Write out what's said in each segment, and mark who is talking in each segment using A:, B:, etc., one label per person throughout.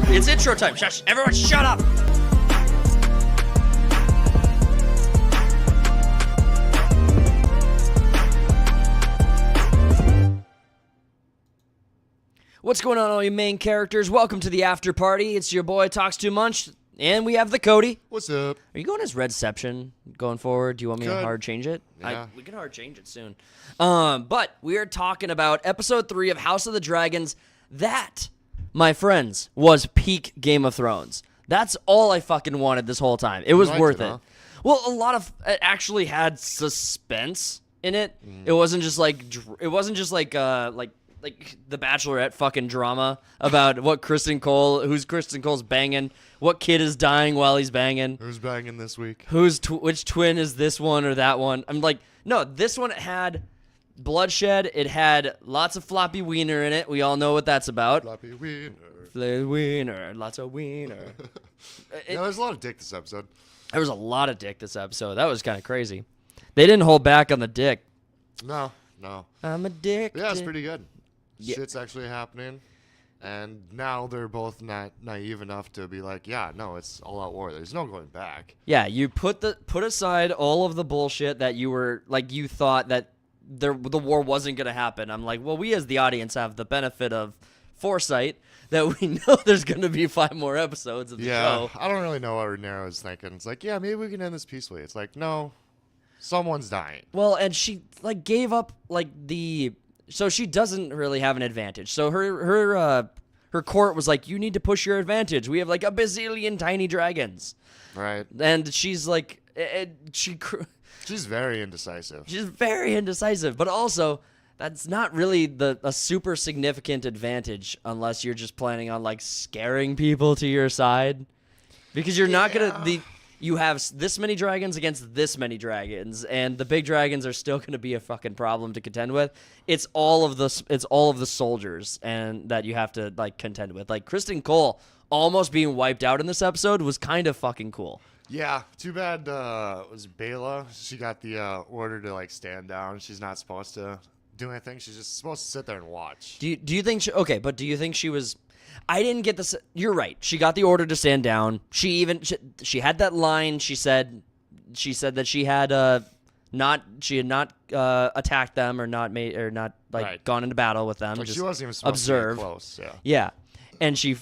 A: It's intro time. Shush. Everyone shut up. What's going on, all you main characters? Welcome to the After Party. It's your boy, Talks Too Much, and we have the Cody.
B: What's up?
A: Are you going as Redception going forward? Do you want me to hard change it?
B: Yeah.
A: We can hard change it soon. But we are talking about episode 3 of House of the Dragons. That, my friends, was peak Game of Thrones. That's all I fucking wanted this whole time. It was worth it.
B: Huh?
A: Well, a lot of it actually had suspense in it. It wasn't just like the Bachelorette fucking drama about who's Kristen Cole's banging, what kid is dying while he's banging.
B: Who's banging this week?
A: Which twin is this one or that one? I'm like, no, this one had bloodshed. It had lots of floppy wiener in it. We all know what that's about.
B: Floppy wiener.
A: Wiener, lots of wiener.
B: There's a lot of dick this episode.
A: There was a lot of dick this episode. That was kind of crazy. They didn't hold back on the dick.
B: No.
A: I'm addicted.
B: Yeah, it's pretty good.
A: Yeah.
B: Shit's actually happening. And now they're both not naive enough to be like, yeah, no, it's all out war. There's no going back.
A: Yeah, you put aside all of the bullshit that you thought that the war wasn't going to happen. I'm like, well, we as the audience have the benefit of foresight that we know there's going to be 5 more episodes of the show.
B: I don't really know what Rhaenyra is thinking. It's like, yeah, maybe we can end this peacefully. It's like, no, someone's dying.
A: Well, and she gave up so she doesn't really have an advantage. So her court was like, you need to push your advantage. We have like a bazillion tiny dragons.
B: Right.
A: And she's like,
B: She's very indecisive.
A: She's very indecisive, but also that's not really a super significant advantage unless you're just planning on like scaring people to your side, because you're not gonna you have this many dragons against this many dragons, and the big dragons are still gonna be a fucking problem to contend with. It's all of the soldiers and that you have to like contend with. Like Kristen Cole almost being wiped out in this episode was kind of fucking cool.
B: Yeah, too bad it was Bela. She got the order to like stand down. She's not supposed to do anything. She's just supposed to sit there and watch.
A: Do you think but do you think she was? I didn't get this. You're right. She got the order to stand down. She had that line. She said that she had not attacked them or not gone into battle with them.
B: Like
A: just
B: she wasn't even supposed
A: observe.
B: to get close. Yeah.
A: Yeah. And she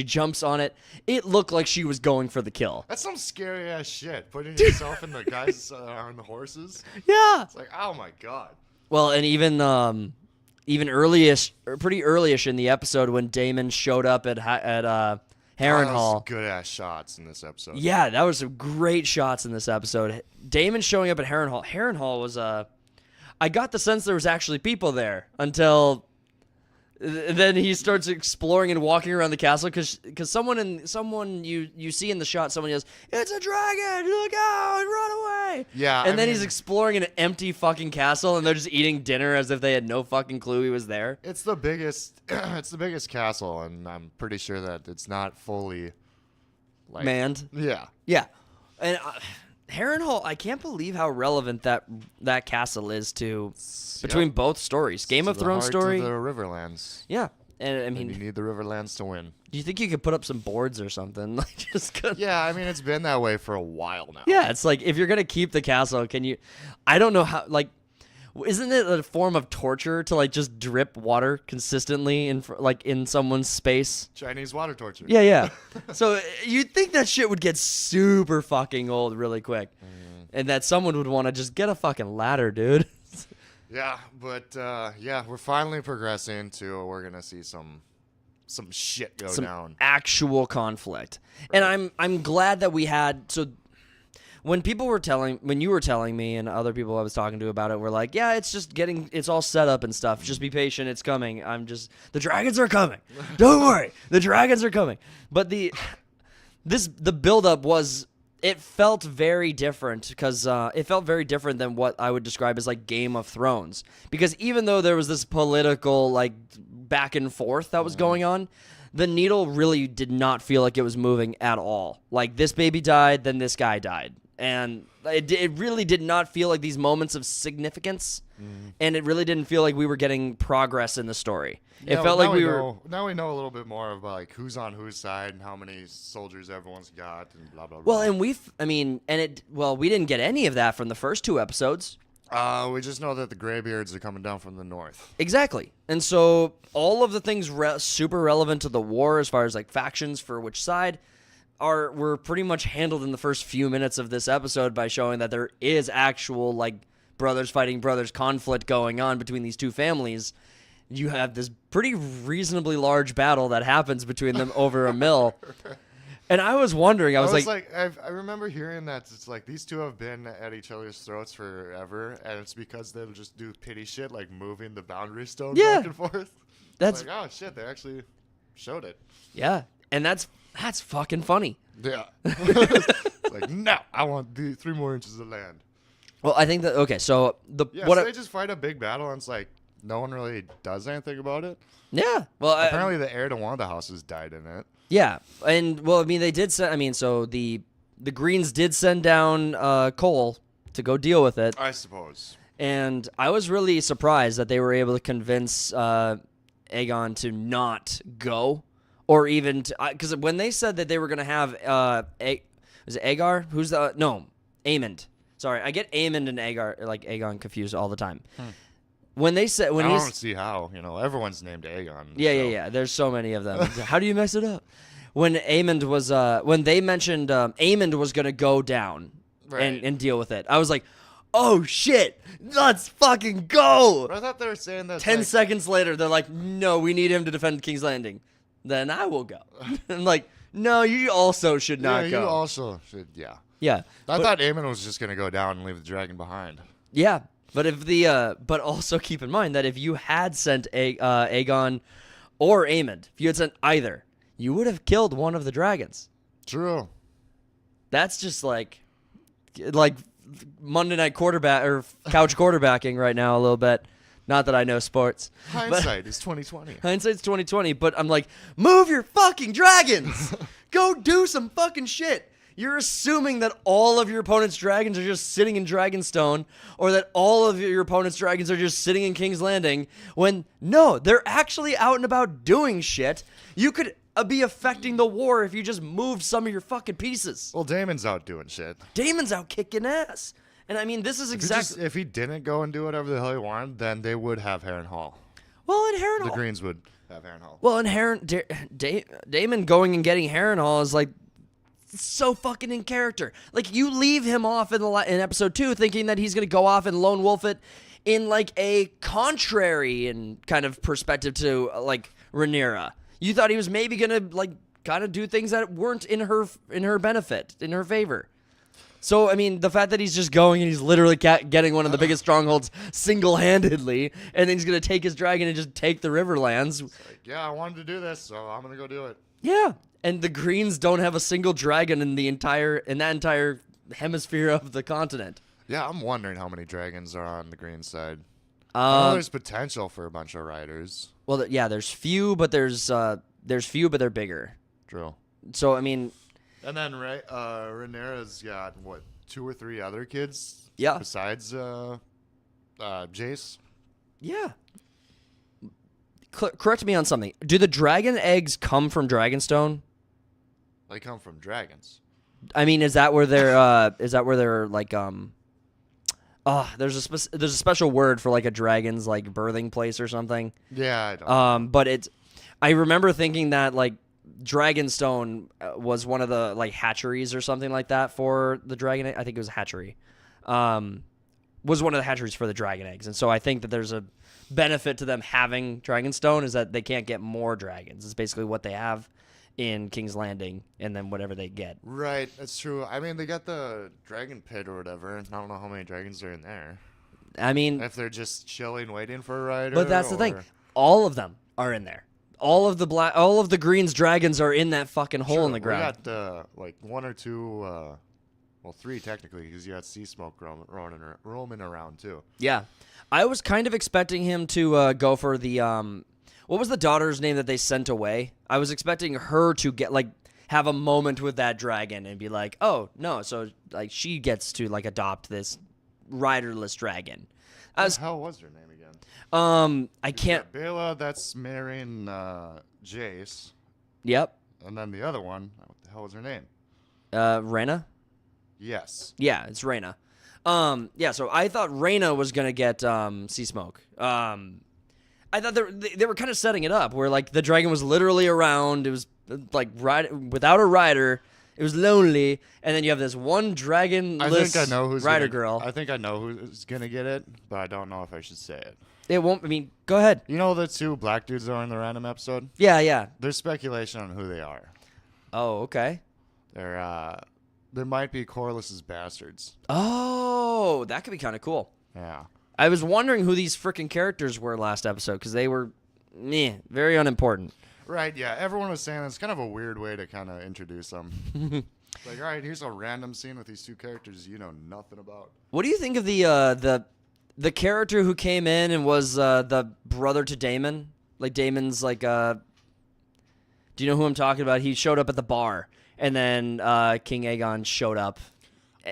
A: jumps on it. It looked like she was going for the kill.
B: That's some scary ass shit. Putting yourself in the guys on the horses.
A: Yeah.
B: It's like, oh my god.
A: Well, and even early-ish, or pretty early-ish in the episode when Daemon showed up at Harrenhal.
B: Good ass shots in this episode.
A: Yeah, that was some great shots in this episode. Daemon showing up at Harrenhal. Harrenhal was I got the sense there was actually people there until then he starts exploring and walking around the castle because someone you see in the shot, someone yells, "It's a dragon! Look out! Run away!"
B: Yeah,
A: and then he's exploring an empty fucking castle, and they're just eating dinner as if they had no fucking clue he was there.
B: It's the biggest. It's the biggest castle, and I'm pretty sure that it's not fully
A: manned.
B: Yeah.
A: Yeah, and Harrenhal, I can't believe how relevant that castle is to between both stories. Game of Thrones story,
B: the Riverlands.
A: Yeah, and I mean,
B: you need the Riverlands to win.
A: Do you think you could put up some boards or something?
B: Yeah, I mean, it's been that way for a while now.
A: Yeah, it's like if you're gonna keep the castle, can you? I don't know how. Like, isn't it a form of torture to like just drip water consistently in someone's space?
B: Chinese water torture.
A: Yeah. So you'd think that shit would get super fucking old really quick, and that someone would want to just get a fucking ladder, dude.
B: Yeah, but we're finally progressing to we're gonna see some shit go down.
A: Actual conflict, right. And I'm glad that we had so. When you were telling me and other people I was talking to about it were like, yeah, it's all set up and stuff. Just be patient. It's coming. The dragons are coming. Don't worry. The dragons are coming. But the buildup it felt very different because it felt very different than what I would describe as like Game of Thrones. Because even though there was this political like back and forth that was going on, the needle really did not feel like it was moving at all. Like this baby died, then this guy died. And it really did not feel like these moments of significance, and it really didn't feel like we were getting progress in the story. It felt like we were.
B: Now we know a little bit more about like who's on whose side and how many soldiers everyone's got and blah blah blah.
A: Well, and we didn't get any of that from the first 2 episodes.
B: We just know that the Greybeards are coming down from the north.
A: Exactly. And so all of the things super relevant to the war, as far as like factions for which side, were pretty much handled in the first few minutes of this episode by showing that there is actual like brothers fighting brothers conflict going on between these 2 families. You have this pretty reasonably large battle that happens between them over a mill. And I was wondering, I was like
B: I remember hearing that it's like these 2 have been at each other's throats forever, and it's because they'll just do pity shit like moving the boundary stone back and forth.
A: That's
B: like, oh shit, they actually showed it.
A: Yeah, and that's fucking funny.
B: Yeah. It's like, no, I want 3 more inches of land.
A: Well, I think that so
B: so they just fight a big battle, and it's like no one really does anything about it.
A: Yeah. Well,
B: apparently the heir to one of the houses died in it.
A: Yeah, and well, I mean, they did send. I mean, so the Greens did send down Cole to go deal with it.
B: I suppose.
A: And I was really surprised that they were able to convince Aegon to not go, or even because when they said that they were going to have was it Aegar? Who's the no Aemond? Sorry, I get Aemond and Aegon confused all the time. When they said
B: I don't see how, everyone's named Aegon.
A: Yeah. There's so many of them. How do you mess it up? When Aemond was when they mentioned Aemond was gonna go down and deal with it, I was like, oh shit, let's fucking go.
B: But I thought they were saying that
A: 10 seconds later, they're like, no, we need him to defend King's Landing. Then I will go. I'm like, no, you also should not go.
B: Yeah, you also should.
A: Yeah.
B: I thought Aemond was just gonna go down and leave the dragon behind.
A: Yeah. But but also keep in mind that if you had sent Aegon or Aemond, if you had sent either, you would have killed one of the dragons.
B: True.
A: That's just like Monday night quarterback or couch quarterbacking right now a little bit. Not that I know sports.
B: Hindsight is 2020.
A: Hindsight's 2020, but I'm like, move your fucking dragons. Go do some fucking shit. You're assuming that all of your opponent's dragons are just sitting in Dragonstone, or that all of your opponent's dragons are just sitting in King's Landing, when, no, they're actually out and about doing shit. You could be affecting the war if you just moved some of your fucking pieces.
B: Well, Daemon's out doing shit.
A: Daemon's out kicking ass. And I mean, this is exactly...
B: If he didn't go and do whatever the hell he wanted, then they would have Harrenhal.
A: Well, in Harrenhal...
B: The Greens would have Harrenhal.
A: Well, in Daemon going and getting Harrenhal is like... so fucking in character. Like, you leave him off in episode 2 thinking that he's going to go off and lone wolf it in like a contrary and kind of perspective to like Rhaenyra. You thought he was maybe going to like kind of do things that weren't in her benefit, in her favor. So, I mean, the fact that he's just going and he's literally getting one of the biggest strongholds single-handedly, and then he's going to take his dragon and just take the Riverlands.
B: Like, yeah, I wanted to do this, so I'm going to go do it.
A: Yeah. And the Greens don't have a single dragon in that entire hemisphere of the continent.
B: Yeah, I'm wondering how many dragons are on the Green side. I know there's potential for a bunch of riders.
A: Well, yeah, there's few, but they're bigger.
B: True.
A: So I mean,
B: and then Rhaenyra's got what, 2 or 3 other kids?
A: Yeah.
B: Besides Jace.
A: Yeah. Correct me on something. Do the dragon eggs come from Dragonstone?
B: They come from dragons.
A: I mean, is that where they're like there's a special word for like a dragon's like birthing place or something.
B: Yeah, I don't.
A: But I remember thinking that like Dragonstone was one of the like hatcheries or something like that for the dragon. I think it was a hatchery. Was one of the hatcheries for the dragon eggs, and so I think that there's a benefit to them having Dragonstone is that they can't get more dragons. It's basically what they have in King's Landing, and then whatever they get.
B: Right, that's true. I mean, they got the dragon pit or whatever. I don't know how many dragons are in there.
A: I mean,
B: if they're just chilling, waiting for a rider.
A: But that's the thing. All of them are in there. All of the Green's dragons are in that fucking hole in the ground.
B: We got like 1 or 2. 3 technically, because you got Sea Smoke roaming around too.
A: Yeah, I was kind of expecting him to go for the what was the daughter's name that they sent away? I was expecting her to get like have a moment with that dragon and be like, oh no, so like she gets to like adopt this riderless dragon.
B: What the hell was her name again?
A: I can't.
B: Bela, that's marrying Jace.
A: Yep.
B: And then the other one, what the hell was her name?
A: Reyna.
B: Yes.
A: Yeah, it's Reyna. Yeah. So I thought Reyna was gonna get Sea Smoke. I thought they were kind of setting it up where like the dragon was literally around. It was like without a rider. It was lonely, and then you have this one dragon-less rider girl.
B: I think I know who's gonna get it, but I don't know if I should say it.
A: It won't. I mean, go ahead.
B: You know the two black dudes that are in the random episode?
A: Yeah, yeah.
B: There's speculation on who they are.
A: Oh, okay.
B: There might be Corliss's bastards.
A: Oh, that could be kind of cool.
B: Yeah.
A: I was wondering who these freaking characters were last episode because they were, very unimportant.
B: Right, yeah. Everyone was saying it's kind of a weird way to kind of introduce them. Like, all right, here's a random scene with these two characters you know nothing about.
A: What do you think of the character who came in and was the brother to Daemon? Like Daemon's like do you know who I'm talking about? He showed up at the bar, and then King Aegon showed up.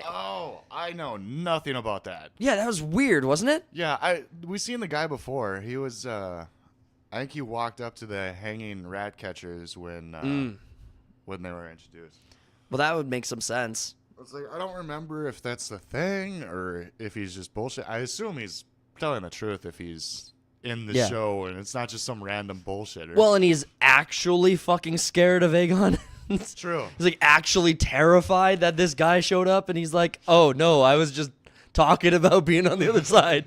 B: Oh, I know nothing about that.
A: Yeah, that was weird, wasn't it?
B: Yeah, we seen the guy before. He was I think he walked up to the hanging rat catchers when they were introduced.
A: Well, that would make some sense.
B: It's like I don't remember if that's the thing or if he's just bullshit. I assume he's telling the truth if he's in the show and it's not just some random bullshitter.
A: Well, and he's actually fucking scared of Aegon.
B: It's true.
A: He's like actually terrified that this guy showed up, and he's like, "Oh no, I was just talking about being on the other side.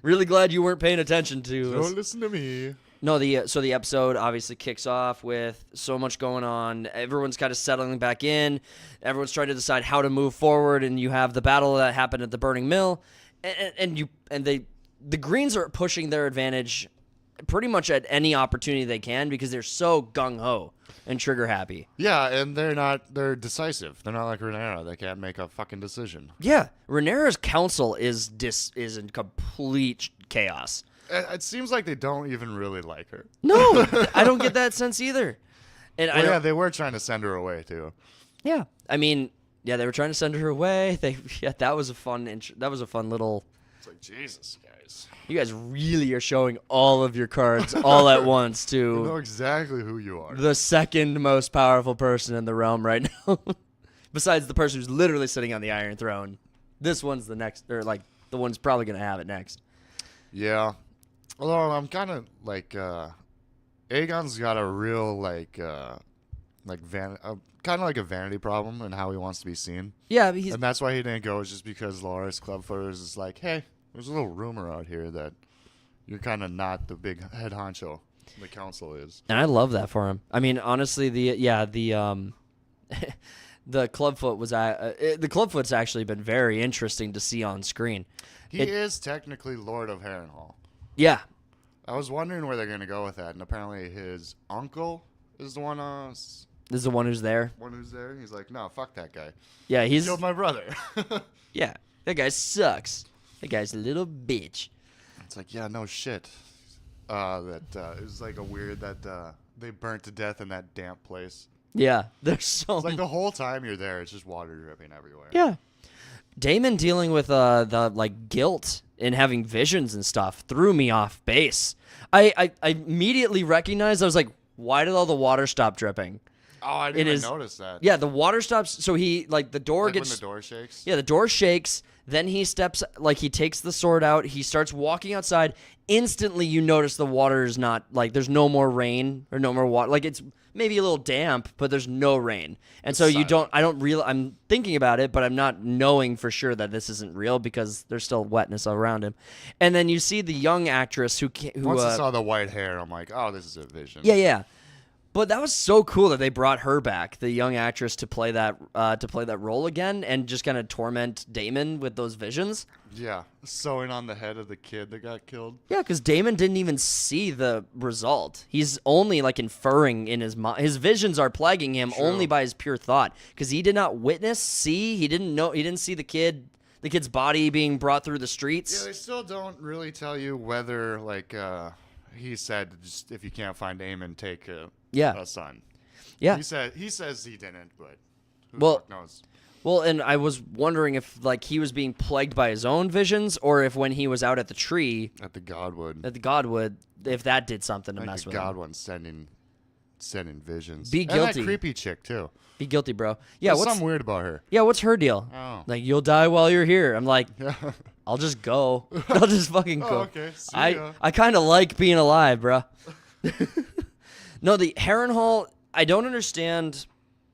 A: Really glad you weren't paying attention to."
B: Don't listen to me.
A: No, so the episode obviously kicks off with so much going on. Everyone's kind of settling back in. Everyone's trying to decide how to move forward, and you have the battle that happened at the Burning Mill, and the Greens are pushing their advantage pretty much at any opportunity they can because they're so gung ho and trigger happy.
B: Yeah, and they're decisive. They're not like Rhaenyra. They can't make a fucking decision.
A: Yeah, Rhaenyra's council is in complete chaos.
B: It seems like they don't even really like her.
A: No, I don't get that sense either. And
B: they were trying to send her away too.
A: Yeah, I mean, they were trying to send her away. That was a fun little.
B: It's like Jesus, guys.
A: You guys really are showing all of your cards all at once to
B: You know exactly who you are.
A: the second most powerful person in the realm right now. Besides the person who's literally sitting on the Iron Throne. This one's the next, or like the one's probably going to have it next.
B: Yeah. Although I'm kind of like, Aegon's got a real kind of like a vanity problem in how he wants to be seen.
A: Yeah,
B: and that's why he didn't go, is just because Loras Clubfooters is like, hey, there's a little rumor out here that you're kind of not the big head honcho the council is.
A: And I love that for him. I mean, honestly, the Clubfoot was the Clubfoot's actually been very interesting to see on screen.
B: He is technically Lord of Harrenhal.
A: Yeah.
B: I was wondering where they're going to go with that, and apparently his uncle is the one
A: This is the one who's there.
B: He's like, no, fuck that guy.
A: Yeah,
B: He killed my brother.
A: Yeah, that guy sucks. That guy's a little bitch.
B: It's like, yeah, no shit. It was like a weird that they burnt to death in that damp place.
A: Yeah, there's so.
B: It's like the whole time you're there, it's just water dripping everywhere.
A: Yeah. Daemon dealing with the like guilt and having visions and stuff threw me off base. I immediately recognized, I was like, why did all the water stop dripping?
B: Oh, I didn't even notice that.
A: Yeah, the water stops. So he the door gets.
B: When the door shakes.
A: Yeah, the door shakes. Then he steps, he takes the sword out. He starts walking outside. Instantly, you notice the water is not, there's no more rain or no more water. Like, it's maybe a little damp, but there's no rain. And so I'm thinking about it, but I'm not knowing for sure that this isn't real because there's still wetness around him. And then you see the young actress who
B: Once I saw the white hair, I'm like, oh, this is a vision.
A: Yeah. But that was so cool that they brought her back, the young actress, to play that role again and just kind of torment Daemon with those visions.
B: Yeah, sewing on the head of the kid that got killed.
A: Yeah, because Daemon didn't even see the result. He's only inferring in his mind. His visions are plaguing him only by his pure thought because he did not see. He didn't know. He didn't see the kid's body being brought through the streets.
B: Yeah, they still don't really tell you whether he said, just if you can't find Aemon, take a son.
A: Yeah.
B: He says he didn't, but who
A: Well-
B: the fuck knows?
A: Well, and I was wondering if like he was being plagued by his own visions, or if when he was out at the tree
B: At the Godwood.
A: at the Godwood, if that did something to
B: Like
A: mess
B: the
A: with him.
B: Godwin sending visions.
A: Be
B: And
A: guilty.
B: that creepy chick too.
A: Be guilty, bro. Yeah,
B: There's
A: what's
B: something weird about her.
A: yeah, what's her deal?
B: Oh.
A: Like you'll die while you're here. I'm like,
B: Yeah.
A: I'll just go. I'll just fucking go.
B: Oh, okay. See ya.
A: I kind of like being alive, bro. No, the Harrenhal, I don't understand.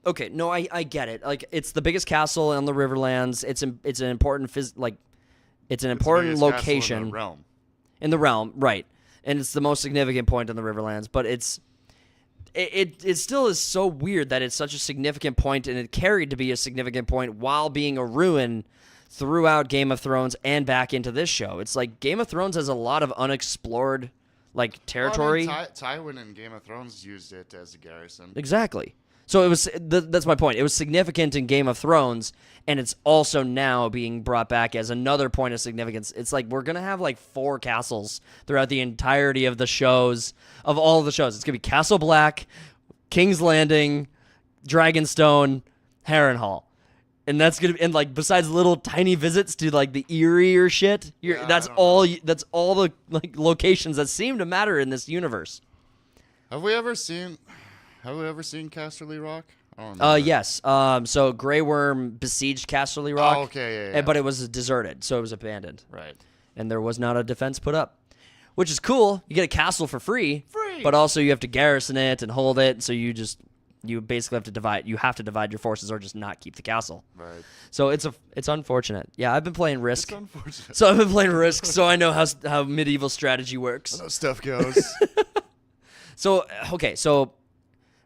A: Okay, no, I get it. Like it's the biggest castle on the Riverlands. It's an important it's an
B: It's the
A: important
B: biggest castle
A: location
B: in the realm.
A: in the realm, right? And it's the most significant point in the Riverlands, but it still is so weird that it's such a significant point, and it carried to be a significant point while being a ruin throughout Game of Thrones and back into this show. It's like Game of Thrones has a lot of unexplored like territory.
B: Well, I mean, Tywin in Game of Thrones used it as a garrison.
A: Exactly. So it was that's my point. It was significant in Game of Thrones, and it's also now being brought back as another point of significance. It's like we're going to have like 4 castles throughout the entirety of the shows, of all the shows. It's going to be Castle Black, King's Landing, Dragonstone, Harrenhal. And that's going to be, and like besides little tiny visits to like the Eyrie or shit,
B: Yeah,
A: that's
B: I don't
A: all the like locations that seem to matter in this universe.
B: Have we ever seen Casterly Rock? I don't remember.
A: Yes. So Grey Worm besieged Casterly Rock.
B: Oh, okay, yeah.
A: But it was deserted, so it was abandoned.
B: Right.
A: And there was not a defense put up, which is cool. You get a castle for free.
B: Free.
A: But also you have to garrison it and hold it, so you basically have to divide. You have to divide your forces or just not keep the castle.
B: Right.
A: So it's unfortunate. Yeah, I've been playing Risk.
B: It's unfortunate.
A: So I've been playing Risk, so I know how medieval strategy works.
B: How stuff goes.
A: So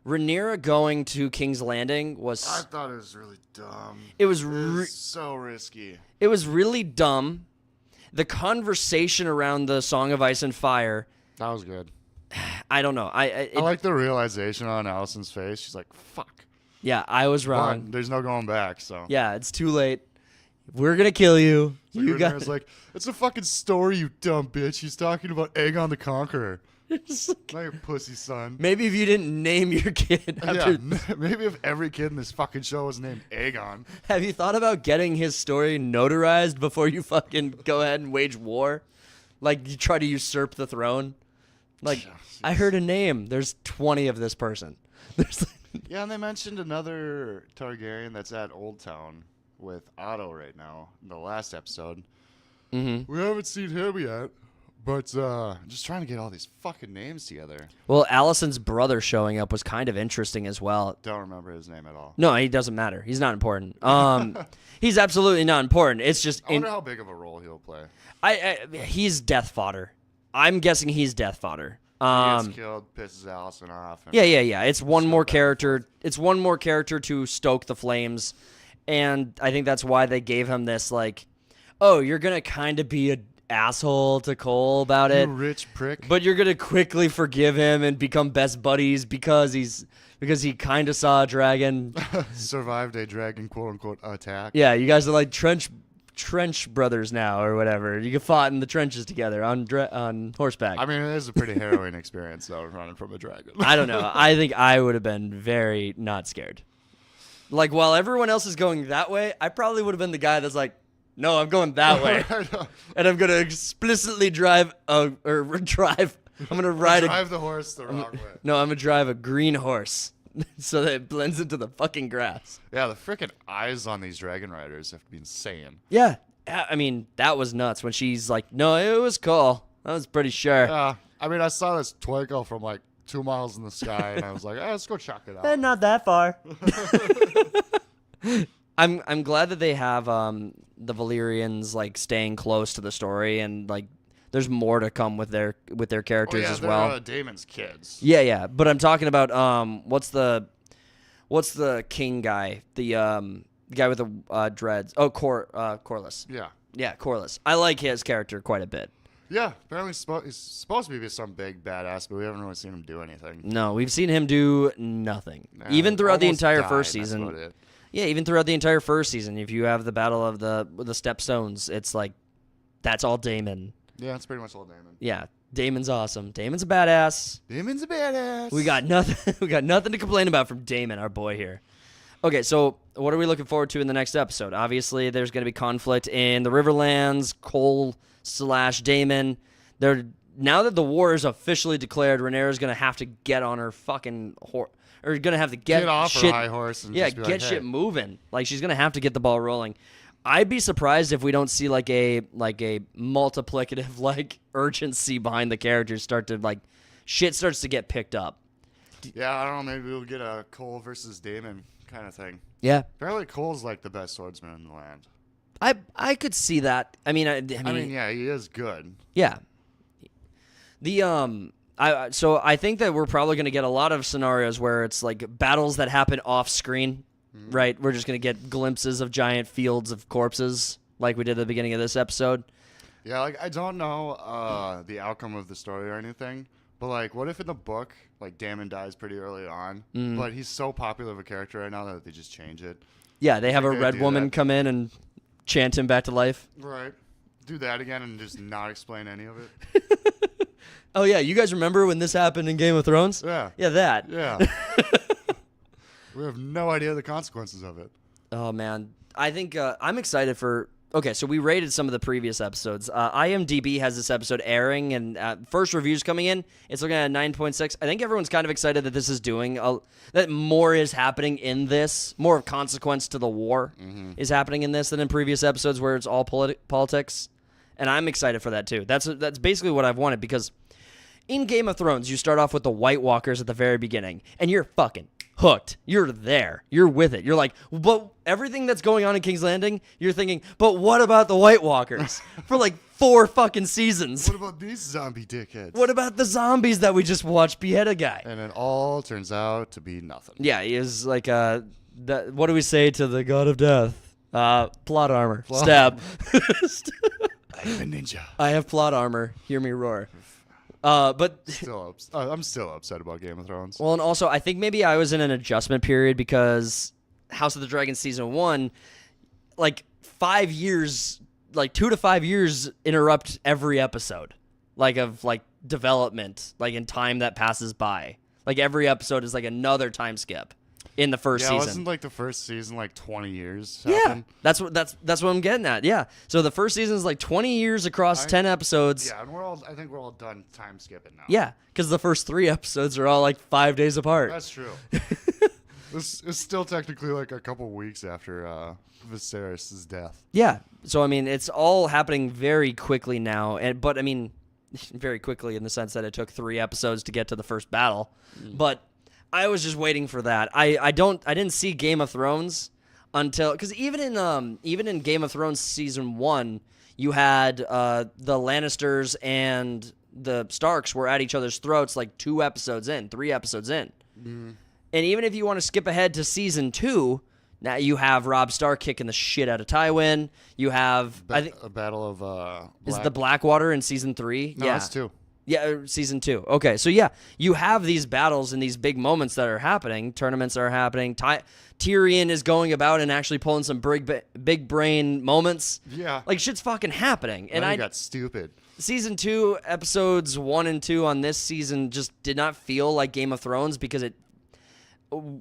A: Rhaenyra going to King's Landing was
B: I thought it was really dumb.
A: it was
B: So risky.
A: It was really dumb. The conversation around the Song of Ice and Fire,
B: That was good.
A: I don't know.
B: I like the realization on Allison's face. She's like, "Fuck."
A: Yeah, I was wrong.
B: But there's no going back. So
A: Yeah, it's too late. We're gonna kill you.
B: It's like
A: You got
B: Rhaenyra's like, "It's a fucking story, you dumb bitch." He's talking about Aegon the Conqueror. Not your pussy son.
A: Maybe if you didn't name your kid after.
B: Yeah, maybe if every kid in this fucking show was named Aegon.
A: Have you thought about getting his story notarized before you fucking go ahead and wage war? Like you try to usurp the throne? Like I heard a name. There's 20 of this person. There's
B: Yeah, and they mentioned another Targaryen that's at Old Town with Otto right now in the last episode.
A: Mm-hmm.
B: We haven't seen him yet, but just trying to get all these fucking names together.
A: Well, Allison's brother showing up was kind of interesting as well.
B: Don't remember his name at all.
A: No, he doesn't matter. He's not important. He's absolutely not important. It's just
B: I wonder how big of a role he'll play.
A: he's death fodder. I'm guessing he's death fodder.
B: He gets killed, pisses Allison off. And
A: Yeah. It's one more character. It's one more character to stoke the flames, and I think that's why they gave him this like, oh, you're gonna kind of be an asshole to Cole about
B: You
A: it,
B: rich prick.
A: but you're gonna quickly forgive him and become best buddies because he kind of saw a dragon.
B: Survived a dragon quote unquote attack.
A: Yeah, you guys are like trench brothers now or whatever. You fought in the trenches together on horseback.
B: I mean, it is a pretty harrowing experience though, running from a dragon.
A: I don't know. I think I would have been very not scared. Like while everyone else is going that way, I probably would have been the guy that's like, no, I'm going that way, and I'm gonna explicitly drive. I'm gonna ride
B: Drive the horse the wrong way.
A: No, I'm gonna drive a green horse so that it blends into the fucking grass.
B: Yeah, the freaking eyes on these dragon riders have to be insane.
A: Yeah, I mean that was nuts when she's like, no, it was cool. I was pretty sure.
B: Yeah, I mean, I saw this twinkle from like 2 miles in the sky, and I was like, let's go check it out.
A: Not that far. I'm glad that they have the Valyrians like staying close to the story, and like there's more to come with their characters as well.
B: They're Daemon's kids.
A: Yeah, but I'm talking about what's the king guy, the guy with the dreads? Oh, Corlys.
B: Yeah,
A: Corlys. I like his character quite a bit.
B: yeah. Apparently, he's supposed to be some big badass, but we haven't really seen him do anything.
A: No, we've seen him do nothing, even throughout the
B: Almost
A: entire
B: died,
A: first
B: that's
A: season.
B: about it.
A: Yeah, even throughout the entire first season, if you have the Battle of the Stepstones, it's like that's all Daemon.
B: Yeah, it's pretty much all Daemon.
A: Yeah, Damon's awesome. Damon's a badass.
B: Damon's a badass.
A: We got nothing. We got nothing to complain about from Damon, our boy here. Okay, so what are we looking forward to in the next episode? Obviously, there's going to be conflict in the Riverlands. Cole/Damon. Now that the war is officially declared, Rhaenyra's going to have to get on her fucking horse, or going to have to get
B: off
A: shit,
B: her high horse and
A: yeah,
B: just be
A: get
B: like,
A: shit
B: hey.
A: moving. Like she's going to have to get the ball rolling. I'd be surprised if we don't see like a multiplicative like urgency behind the characters shit starts to get picked up.
B: Yeah, I don't know. Maybe we'll get a Cole versus Damon kind of thing.
A: Yeah,
B: Apparently, Cole's like the best swordsman in the land.
A: I could see that. I mean,
B: yeah, he is good.
A: Yeah. So I think that we're probably going to get a lot of scenarios where it's like battles that happen off screen, right? We're just going to get glimpses of giant fields of corpses like we did at the beginning of this episode.
B: Yeah, like I don't know the outcome of the story or anything, but like, what if in the book, like Damon dies pretty early on, but he's so popular of a character right now that they just change it?
A: Yeah, they have a
B: they'd
A: red
B: do
A: woman
B: that?
A: come in and chant him back to life.
B: Right. Do that again and just not explain any of it.
A: Oh yeah, you guys remember when this happened in Game of Thrones?
B: Yeah.
A: Yeah, that.
B: Yeah. We have no idea the consequences of it.
A: Oh man, I think I'm excited for. Okay, so we rated some of the previous episodes. IMDb has this episode airing, and first reviews coming in. It's looking at 9.6. I think everyone's kind of excited that this is that more is happening in this. More of consequence to the war is happening in this than in previous episodes where it's all politics. And I'm excited for that too. That's basically what I've wanted because in Game of Thrones, you start off with the White Walkers at the very beginning, and you're fucking hooked. You're there. You're with it. You're like, but everything that's going on in King's Landing, you're thinking, but what about the White Walkers? For like 4 fucking seasons.
B: What about these zombie dickheads?
A: What about the zombies that we just watched behead a guy?
B: And it all turns out to be nothing.
A: Yeah, he is like, what do we say to the god of death? Plot armor. Stab.
B: I am a ninja.
A: I have plot armor. Hear me roar. But
B: I'm still upset about Game of Thrones.
A: well, and also I think maybe I was in an adjustment period because House of the Dragon season 1, like 5 years, like 2 to 5 years interrupt every episode, like of like development, like in time that passes by. Like every episode is like another time skip in the first season.
B: Wasn't like the first season like 20 years?
A: Yeah,
B: happened?
A: that's what I'm getting at. Yeah, so the first season is like 20 years across 10 episodes.
B: Yeah, and I think we're all done time skipping now.
A: Yeah, because the first 3 episodes are all like 5 days apart.
B: That's true. This is still technically like a couple weeks after Viserys' death.
A: Yeah, so I mean, it's all happening very quickly now, but I mean, very quickly in the sense that it took 3 episodes to get to the first battle. But I was just waiting for that. I didn't see Game of Thrones until because even in Game of Thrones season 1, you had the Lannisters and the Starks were at each other's throats like 2 episodes in, 3 episodes in. And even if you want to skip ahead to season 2, now you have Robb Stark kicking the shit out of Tywin. You have I think
B: a battle of
A: is it the Blackwater in season 3?
B: No,
A: yeah,
B: it's 2.
A: Yeah, season 2. Okay, so yeah, you have these battles and these big moments that are happening. Tournaments are happening. Tyrion is going about and actually pulling some big brain moments.
B: Yeah,
A: like shit's fucking happening. And
B: I got stupid.
A: Season 2, episodes 1 and 2 on this season just did not feel like Game of Thrones because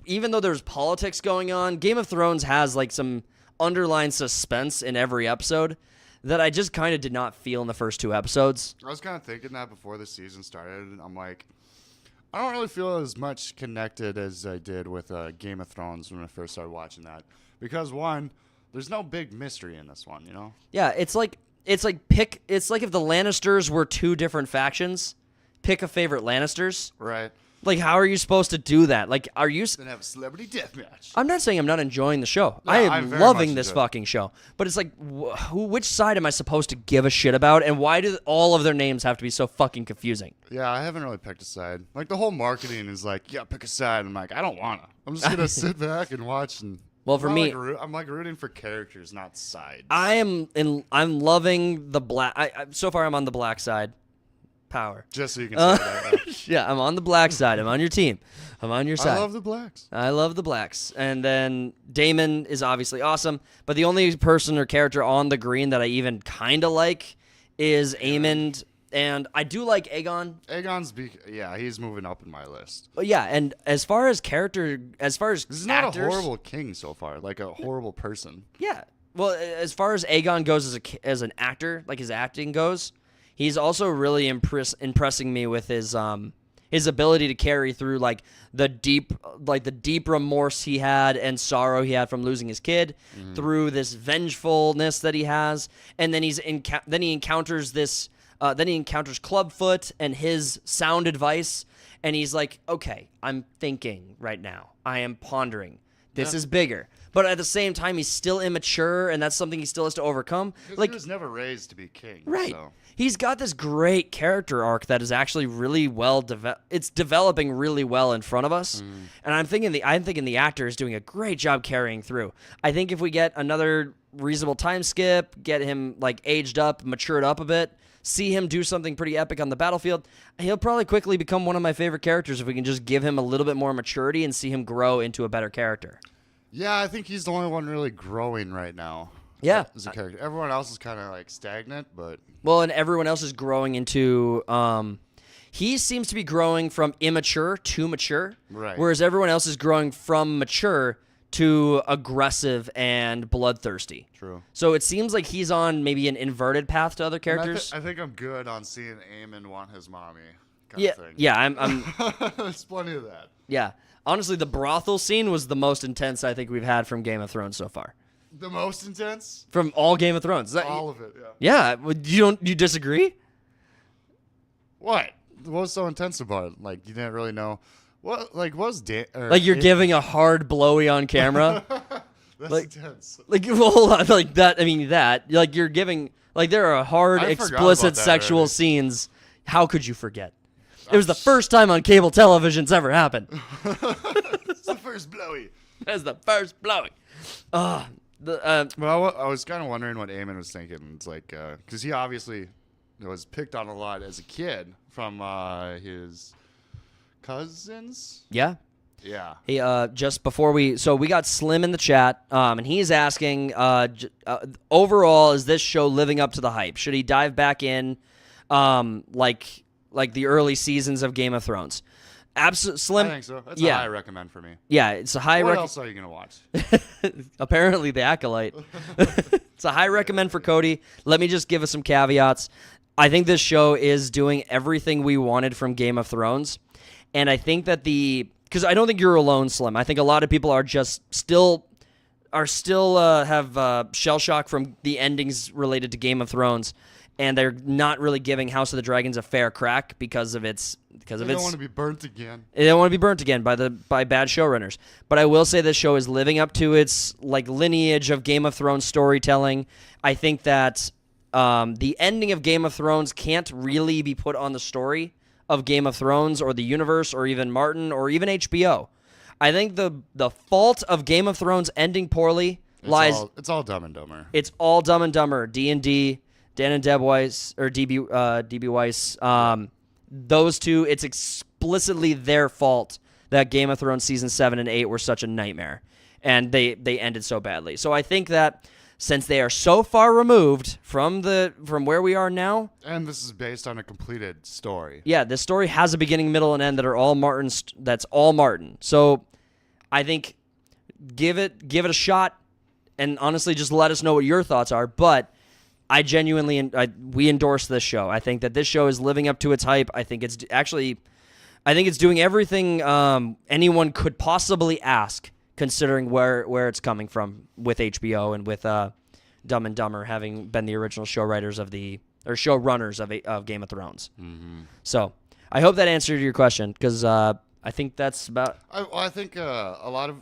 A: even though there's politics going on, Game of Thrones has like some underlying suspense in every episode that I just kind of did not feel in the first 2 episodes.
B: I was kind of thinking that before the season started, and I'm like, I don't really feel as much connected as I did with Game of Thrones when I first started watching that. Because, one, there's no big mystery in this one, you know?
A: Yeah, it's like if the Lannisters were 2 different factions, pick a favorite Lannisters.
B: Right.
A: Like, how are you supposed to do that? Like, are you...
B: Then have a celebrity deathmatch.
A: I'm not saying I'm not enjoying the show.
B: No,
A: I
B: I'm
A: am
B: very
A: loving
B: much
A: this
B: enjoying it.
A: fucking show. But it's like, which side am I supposed to give a shit about? And why do all of their names have to be so fucking confusing?
B: Yeah, I haven't really picked a side. Like, the whole marketing is like, yeah, pick a side. I'm like, I don't want to. I'm just going to sit back and watch. And
A: Well, for me...
B: I'm like rooting for characters, not sides.
A: I'm loving the black... so far, I'm on the black side. Power.
B: Just so you can say that.
A: Yeah, I'm on the black side. I'm on your team. I'm on your side.
B: I love the blacks.
A: I love the blacks. And then Daemon is obviously awesome, but the only person or character on the green that I even kind of like is Aemond And I do like Aegon.
B: He's moving up in my list.
A: But yeah, and as far as
B: This is not
A: actors,
B: a horrible king so far, like a horrible person.
A: Yeah. Well, as far as Aegon goes as an actor, like his acting goes, he's also really impressing me with his ability to carry through like the deep remorse he had and sorrow he had from losing his kid through this vengefulness that he has, and then then he encounters Clubfoot and his sound advice, and he's like, okay, I'm thinking right now, I am pondering. This is bigger. But at the same time, he's still immature, and that's something he still has to overcome.
B: Like, he was never raised to be king.
A: Right.
B: So.
A: He's got this great character arc that is actually really well it's developing really well in front of us. And I'm thinking the actor is doing a great job carrying through. I think if we get another reasonable time skip, get him like aged up, matured up a bit, see him do something pretty epic on the battlefield, he'll probably quickly become one of my favorite characters if we can just give him a little bit more maturity and see him grow into a better character.
B: Yeah, I think he's the only one really growing right now.
A: Yeah.
B: As a character. Everyone else is kind of like stagnant, but...
A: Well, and everyone else is growing into... he seems to be growing from immature to mature.
B: Right.
A: Whereas everyone else is growing from mature to aggressive and bloodthirsty.
B: True.
A: So it seems like he's on maybe an inverted path to other characters.
B: I think I'm good on seeing Aemon want his mommy kind
A: Yeah,
B: of thing.
A: yeah, I'm
B: There's plenty of that.
A: yeah. Honestly, the brothel scene was the most intense I think we've had from Game of Thrones so far.
B: The most intense?
A: From all Game of Thrones.
B: All of it, yeah.
A: Yeah, you disagree?
B: What? What was so intense about it? Like, you didn't really know. What was
A: Like you're giving a hard blowy on camera?
B: That's
A: like,
B: intense.
A: Like, well, hold on, like that. I mean, that. Like you're giving. Like there are hard, explicit sexual
B: already.
A: scenes. How could you forget? It was the first time on cable television's ever happened.
B: It's the first blowy.
A: That's the first blowy.
B: Well, I was kind of wondering what Aemon was thinking. It's like, because he obviously was picked on a lot as a kid from his cousins.
A: Yeah.
B: Yeah.
A: He just before we got Slim in the chat, and he's asking, overall, is this show living up to the hype? Should he dive back in, like the early seasons of Game of Thrones? Slim.
B: I think so. That's a high recommend for me.
A: Yeah, it's a high.
B: What else are you gonna watch?
A: Apparently, The Acolyte. It's a high recommend for Cody. Let me just give us some caveats. I think this show is doing everything we wanted from Game of Thrones, and I think that because I don't think you're alone, Slim. I think a lot of people are just still have shell shock from the endings related to Game of Thrones, and they're not really giving House of the Dragons a fair crack because of its. They
B: don't want to be burnt again.
A: They don't want to be burnt again by bad showrunners. But I will say this show is living up to its like lineage of Game of Thrones storytelling. I think that the ending of Game of Thrones can't really be put on the story of Game of Thrones or the universe or even Martin or even HBO. I think the fault of Game of Thrones ending poorly lies.
B: It's all Dumb and Dumber.
A: It's all Dumb and Dumber. D&D, Dan and Deb Weiss or DB Weiss. Those two, it's explicitly their fault that Game of Thrones season 7 and 8 were such a nightmare, and they ended so badly. So I think that since they are so far removed from where we are now,
B: and this is based on a completed story.
A: Yeah, this story has a beginning, middle, and end that are all Martin. That's all Martin. So I think give it a shot, and honestly, just let us know what your thoughts are. But I genuinely, we endorse this show. I think that this show is living up to its hype. I think it's doing everything anyone could possibly ask, considering where it's coming from with HBO and with Dumb and Dumber having been the original showrunners of Game of Thrones. Mm-hmm. So I hope that answered your question, because I think that's about.
B: I think a lot of.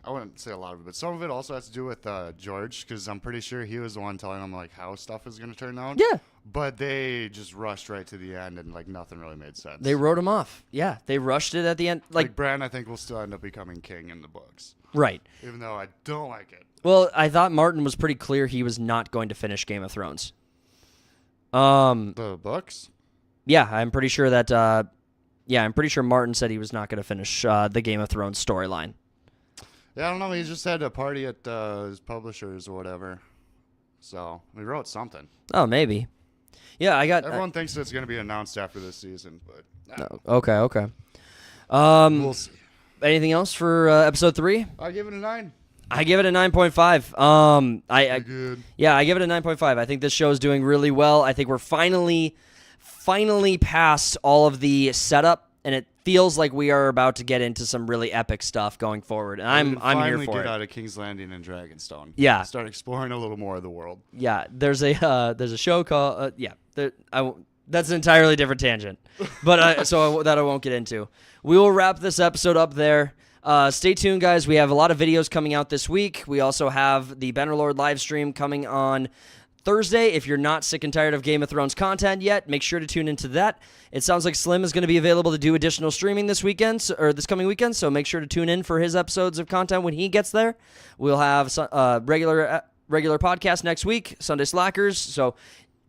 B: I wouldn't say a lot of it, but some of it also has to do with George, because I'm pretty sure he was the one telling him like how stuff is going to turn out.
A: Yeah.
B: But they just rushed right to the end, and like nothing really made sense.
A: They wrote him off. Yeah, they rushed it at the end.
B: Like Bran, I think will still end up becoming king in the books.
A: Right.
B: Even though I don't like it.
A: Well, I thought Martin was pretty clear he was not going to finish Game of Thrones.
B: The books?
A: Yeah, I'm pretty sure that. I'm pretty sure Martin said he was not going to finish the Game of Thrones storyline.
B: Yeah, I don't know. He just had a party at his publishers or whatever. So he wrote something.
A: Oh, maybe. Yeah, I got.
B: Everyone thinks it's going to be announced after this season, but
A: No. Okay.
B: we'll see.
A: Anything else for episode 3?
B: I give it a 9.
A: I give it a 9.5.
B: Good.
A: Yeah, I give it a 9.5. I think this show is doing really well. I think we're finally past all of the setup, and it feels like we are about to get into some really epic stuff going forward. And I'm here
B: finally
A: for
B: get
A: it.
B: out of King's Landing and Dragonstone.
A: Yeah.
B: Start exploring a little more of the world.
A: Yeah, there's a show called that's an entirely different tangent, but that I won't get into. We will wrap this episode up there. Stay tuned, guys. We have a lot of videos coming out this week. We also have the Bannerlord live stream coming on Thursday. If you're not sick and tired of Game of Thrones content yet, make sure to tune into that. It sounds like Slim is going to be available to do additional streaming this weekend or this coming weekend, so make sure to tune in for his episodes of content when he gets there. We'll have regular podcast next week, Sunday Slackers. So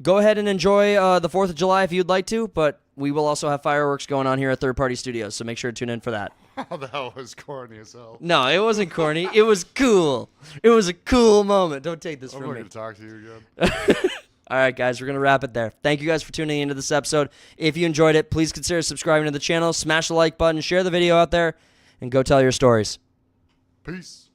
A: go ahead and enjoy the 4th of July if you'd like to, but we will also have fireworks going on here at Third Party Studios, so make sure to tune in for that.
B: Oh, that was corny as hell.
A: No, it wasn't corny. It was cool. It was a cool moment. Don't take this
B: I'm
A: from
B: not
A: me.
B: going to talk to you again.
A: All right, guys, we're going to wrap it there. Thank you guys for tuning into this episode. If you enjoyed it, please consider subscribing to the channel, smash the like button, share the video out there, and go tell your stories.
B: Peace.